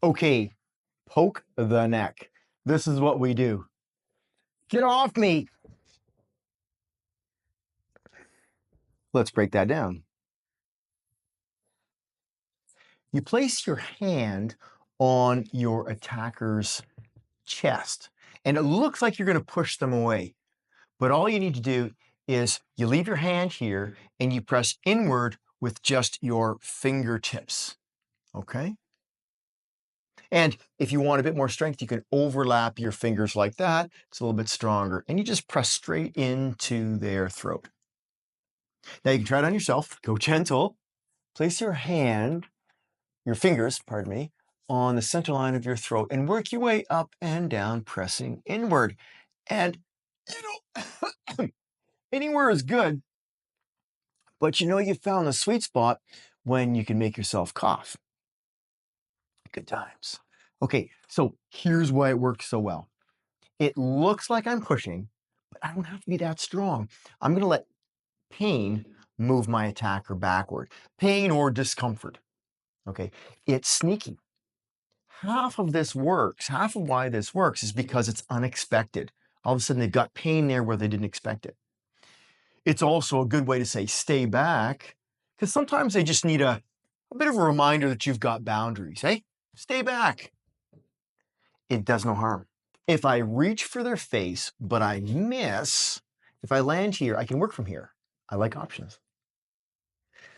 Okay, poke the neck. This is what we do. Get off me. Let's break that down. You place your hand on your attacker's chest, and it looks like you're going to push them away. But all you need to do is you leave your hand here and you press inward with just your fingertips. Okay? And if you want a bit more strength, you can overlap your fingers like that. It's a little bit stronger. And you just press straight into their throat. Now you can try it on yourself. Go gentle. Place your fingers, pardon me, on the center line of your throat and work your way up and down, pressing inward. And, anywhere is good, but you found the sweet spot when you can make yourself cough. Good times. Okay, so here's why it works so well. It looks like I'm pushing, but I don't have to be that strong. I'm going to let pain move my attacker backward. Pain or discomfort. Okay, it's sneaky. Half of why this works is because it's unexpected. All of a sudden they've got pain there where they didn't expect it. It's also a good way to say stay back, because sometimes they just need a bit of a reminder that you've got boundaries. Hey, stay back. It does no harm. If I reach for their face, but I miss, if I land here, I can work from here. I like options.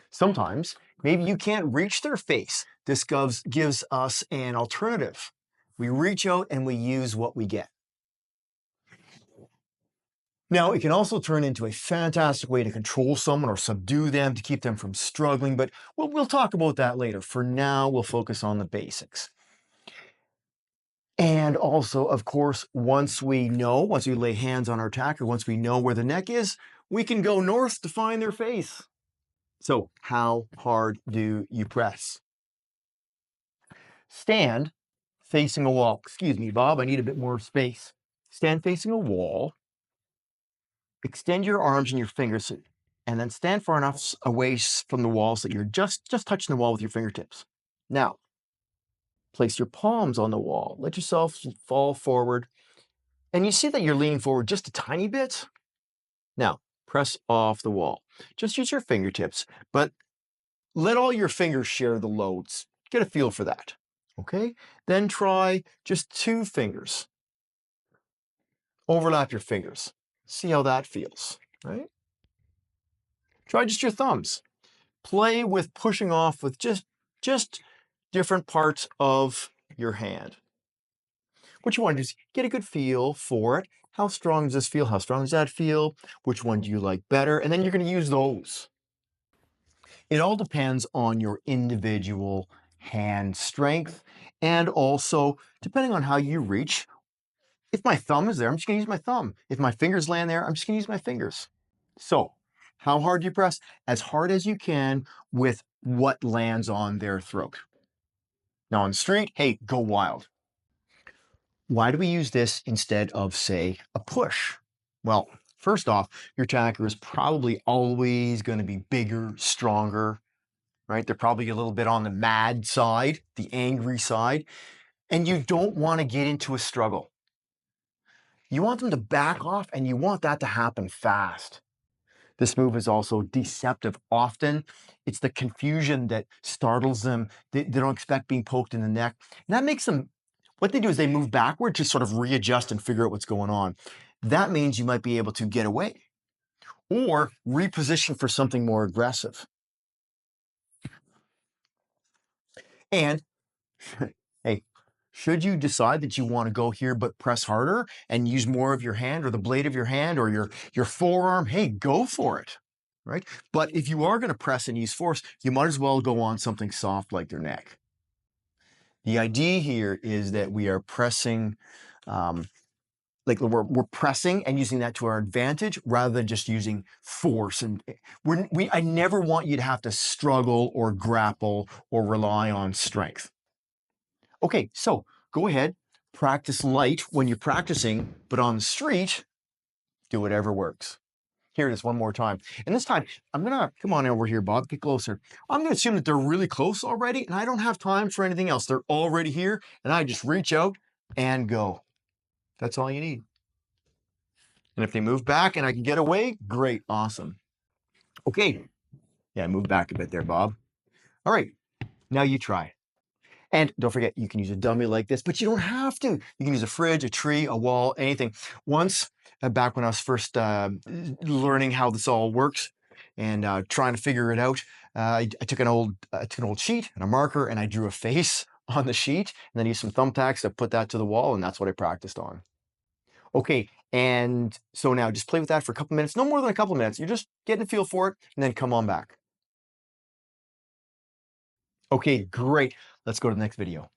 Sometimes, maybe you can't reach their face. This gives us an alternative. We reach out and we use what we get. Now, it can also turn into a fantastic way to control someone or subdue them to keep them from struggling, but we'll talk about that later. For now, we'll focus on the basics. And also, of course, once we lay hands on our attacker, once we know where the neck is, we can go north to find their face. So how hard do you press? Stand facing a wall. Excuse me, Bob, I need a bit more space. Stand facing a wall. Extend your arms and your fingers, and then stand far enough away from the wall so that you're just touching the wall with your fingertips. Now, place your palms on the wall. Let yourself fall forward. And you see that you're leaning forward just a tiny bit? Now, press off the wall. Just use your fingertips, but let all your fingers share the loads. Get a feel for that. Okay? Then try just 2 fingers. Overlap your fingers. See how that feels, right? Try just your thumbs. Play with pushing off with just different parts of your hand. What you want to do is get a good feel for it. How strong does this feel? How strong does that feel? Which one do you like better? And then you're going to use those. It all depends on your individual hand strength, and also depending on how you reach. If my thumb is there, I'm just going to use my thumb. If my fingers land there, I'm just going to use my fingers. So, how hard do you press? As hard as you can with what lands on their throat. Now on the street, hey, go wild. Why do we use this instead of, say, a push? Well, first off, your attacker is probably always going to be bigger, stronger, right? They're probably a little bit on the mad side, the angry side, and you don't want to get into a struggle. You want them to back off, and you want that to happen fast. This move is also deceptive. Often, it's the confusion that startles them. They don't expect being poked in the neck. And that makes them, what they do is they move backward to sort of readjust and figure out what's going on. That means you might be able to get away or reposition for something more aggressive. And hey, should you decide that you want to go here but press harder and use more of your hand or the blade of your hand or your forearm, hey, go for it, right? But if you are going to press and use force, you might as well go on something soft like their neck. The idea here is that we are pressing, like we're pressing and using that to our advantage rather than just using force. And I never want you to have to struggle or grapple or rely on strength. Okay, so go ahead, practice light when you're practicing, but on the street, do whatever works. Here it is one more time. And this time, I'm gonna, come on over here, Bob, get closer. I'm gonna assume that they're really close already, and I don't have time for anything else. They're already here, and I just reach out and go. That's all you need. And if they move back and I can get away, great, awesome. Okay, yeah, move back a bit there, Bob. All right, now you try. And don't forget, you can use a dummy like this, but you don't have to. You can use a fridge, a tree, a wall, anything. Once, back when I was first learning how this all works and trying to figure it out, I took an old sheet and a marker and I drew a face on the sheet and then used some thumbtacks to put that to the wall, and that's what I practiced on. Okay, and so now just play with that for a couple minutes, no more than a couple minutes. You're just getting a feel for it, and then come on back. Okay, great. Let's go to the next video.